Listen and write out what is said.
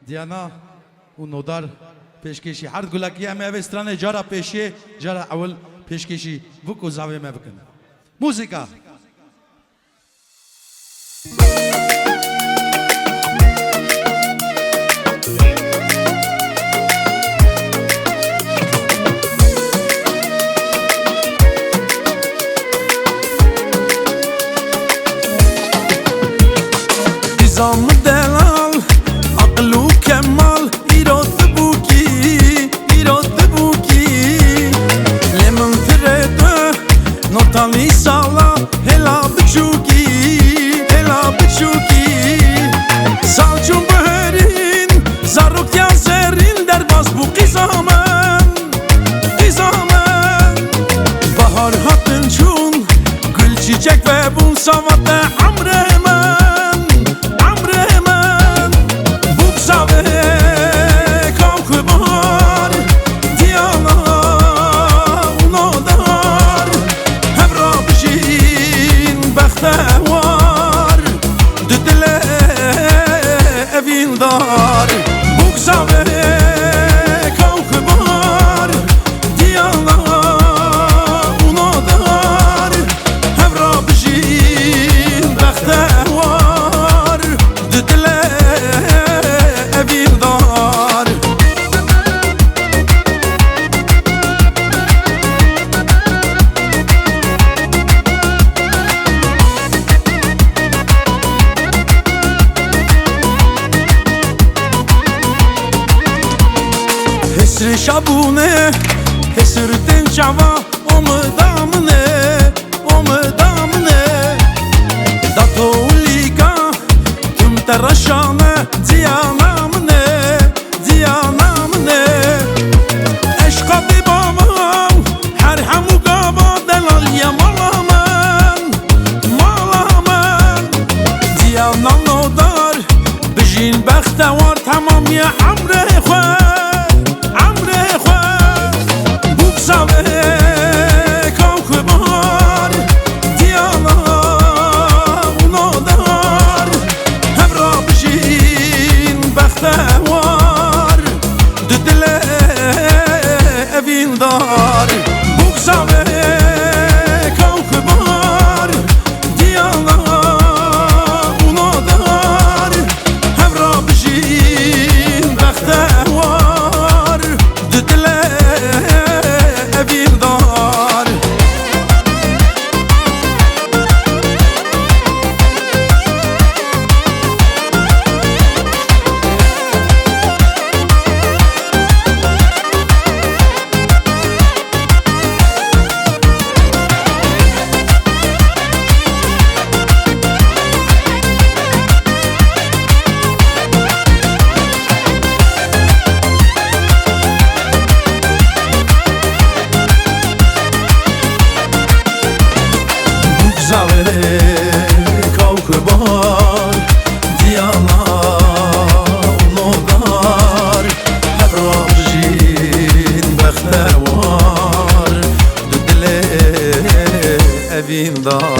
دیانا و نودار پیشکشی هر گلکی همه اوسترانه جارا پیشی جارا اول پیشکشی وکو زاویه ما بکن موسیقا نظام دلال عقل و کمال ایراد بوکی لمن ترده نوتالی سالا هلا بچوکی سالچون بهرین زاروک یا زرین در باز بو قیزامن بهار هاتن چون گل چیچک و بون ساوات عمره دار بگذاره کوکبار دیالا اونا دار هم را بشین بختوار دل اوین دار Hesr şabune, hesrtin çava, omdamne Datolika, tüm teraşane, diyanamne Eşka bi babam, her hamu gaba, delal ya malaman Diyanam nodar, bijin bekhtevar, tamam ya amre khwa کوکبار دیالا اونا دار هم را بشین بختوار دل اوین دار بگذاره کوکبار دیالا اونا دار هم را بشین بختوار دل اوین دار Zavere kaukubar Diyana unodar Hebrajin bekhtevar Dile evin dar